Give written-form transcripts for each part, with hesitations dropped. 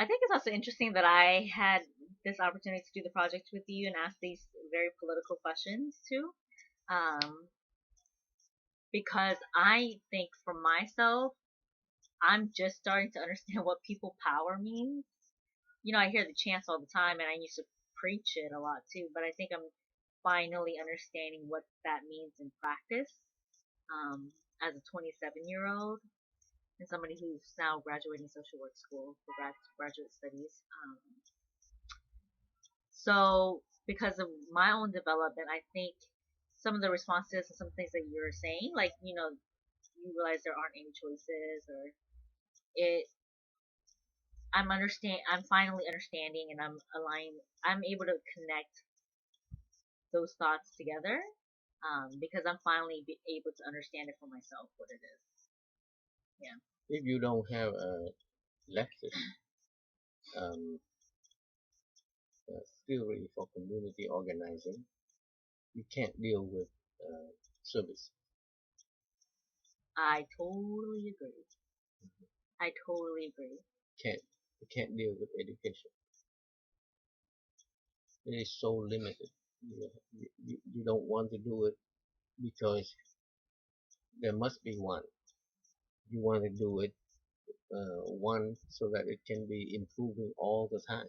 I think it's also interesting that I had this opportunity to do the project with you and ask these very political questions too. Um, because I think for myself, I'm just starting to understand what people power means. I hear the chants all the time and I used to preach it a lot too, but I think I'm finally understanding what that means in practice as a 27-year-old and somebody who's now graduating social work school for graduate studies. So, because of my own development, I think some of the responses and some things that you're saying, like, you realize there aren't any choices or it, I'm finally understanding and I'm able to connect those thoughts together because I'm finally able to understand it for myself what it is. Yeah. If you don't have a leftist um, theory for community organizing, you can't deal with service. I totally agree. I totally agree. Can't you can't deal with education. It is so limited. You don't want to do it because there must be one. You want to do it one so that it can be improving all the time.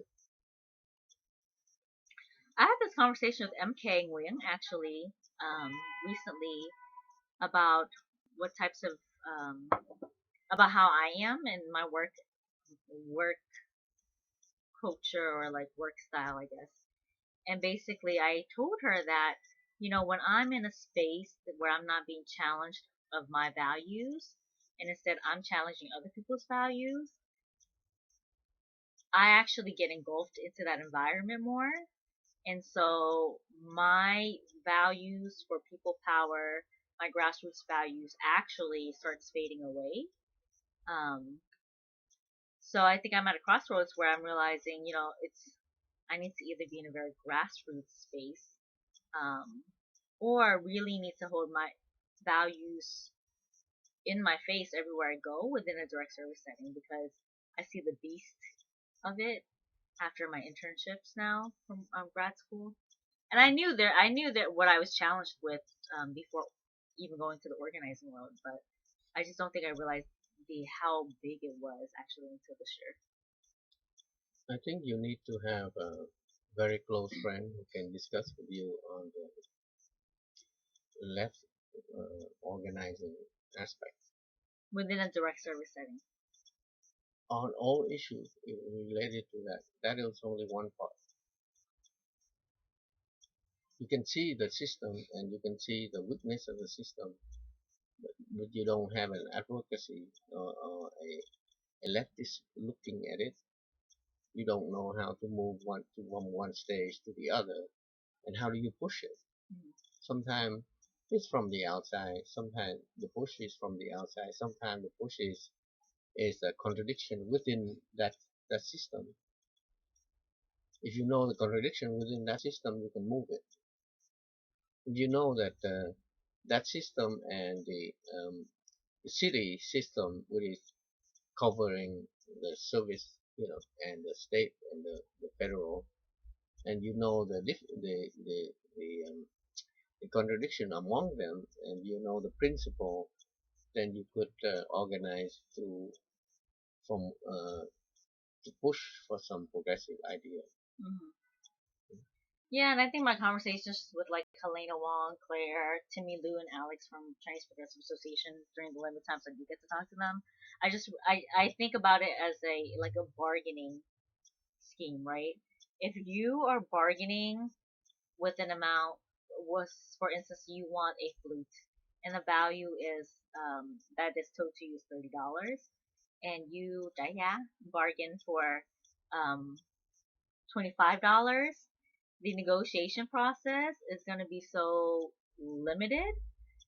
I had this conversation with MK Nguyen actually um, recently about what types of um, about how I am and my work culture or like work style, I guess. And basically, I told her that when I'm in a space where I'm not being challenged of my values, and instead I'm challenging other people's values, I actually get engulfed into that environment more. And so my values for people power, my grassroots values actually starts fading away. Um, so I think I'm at a crossroads where I'm realizing, I need to either be in a very grassroots space, um, or really need to hold my values in my face everywhere I go within a direct service setting because I see the beast of it after my internships now from grad school. And I knew that what I was challenged with before even going to the organizing world, but I just don't think I realized the how big it was actually until this year. I think you need to have a very close friend who can discuss with you on the left organizing aspect Within a direct service setting. on all issues related to that. That is only one part. You can see the system and you can see the weakness of the system, but you don't have an advocacy or a leftist looking at it. You don't know how to move from one stage to the other, and how do you push it? Mhm. Sometimes it's from the outside. Sometimes the push is from the outside. Sometimes the push is a contradiction within that system. If you know the contradiction within that system, you can move it. If you know that that system and the city system, which is covering the service, and the state and the federal, and you know the contradiction among them, and you know the principle, then you could organize from to push for some progressive idea. Mhm. Yeah, and I think my conversations with like Helena Wong, Claire, Timmy Lou, and Alex from Chinese Progressive Association during the limited times I do get to talk to them, I think about it as a like a bargaining scheme, right? If you are bargaining with an amount, was for instance you want a flute, and the value is that is told to you is $30, and you yeah bargain for um $25, the negotiation process is going to be so limited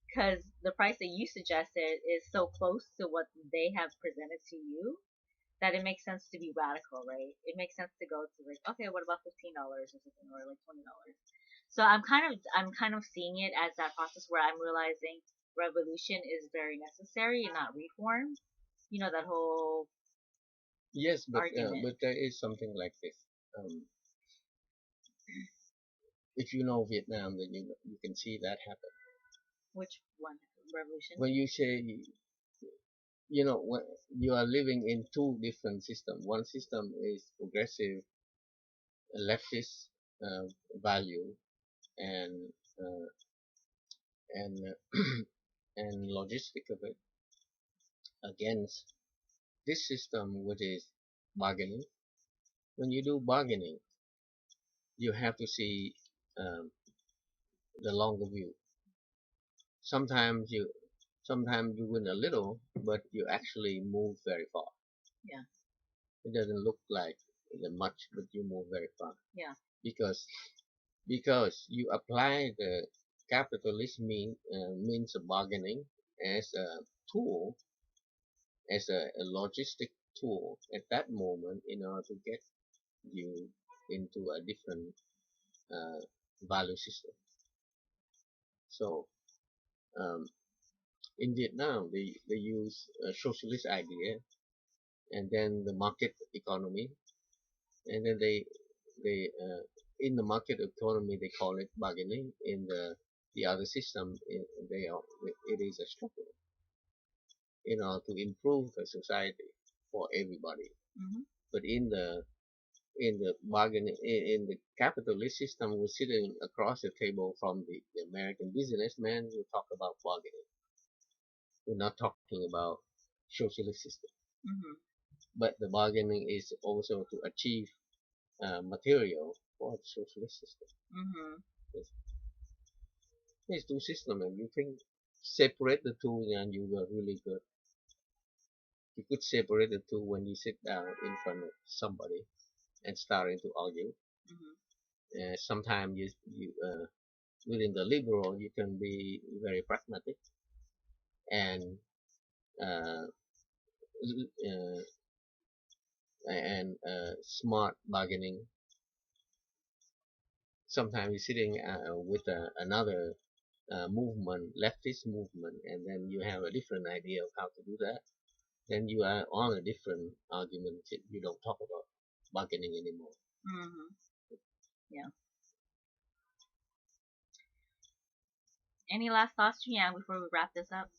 because the price that you suggested is so close to what they have presented to you that it makes sense to be radical, right? It makes sense to go to like, okay, what about $15 or something, or like $20? So I'm kind of seeing it as that process where I'm realizing revolution is very necessary and not reform. That whole Yes, argument. but there is something like this. Um, if you know Vietnam, then you can see that happen. Which one? Revolution? When you say, when you are living in two different systems. One system is progressive leftist uh, value and uh, and and logistic of it against this system, which is bargaining. When you do bargaining, you have to see um, the longer view. Sometimes you win a little, but you actually move very far. Yeah. It doesn't look like much, but you move very far Yeah. because you apply the capitalist means of bargaining as a tool, as a logistic tool at that moment in order to get you into a different uh, value system. So um, in Vietnam, they use a socialist idea and then the market economy, and then they in the market economy they call it bargaining. In the other system, it is a struggle in order to improve the society for everybody. Mm-hmm. But in the bargaining in the capitalist system, we're sitting across the table from the American businessman. We talk about bargaining. We're not talking about socialist system. Mm-hmm. But the bargaining is also to achieve material for the socialist system. Mm-hmm. There's, there's two systems, and you can separate the two, and you are really good. You could separate the two when you sit down in front of somebody and starting to argue. Mm-hmm. Sometimes within the liberal, you can be very pragmatic and uh, smart bargaining. Sometimes you're sitting with another movement, leftist movement, and then you have a different idea of how to do that. Then you are on a different argument. You don't talk about bargaining anymore. Mm-hmm. Yeah. Any last thoughts, Yan, before we wrap this up?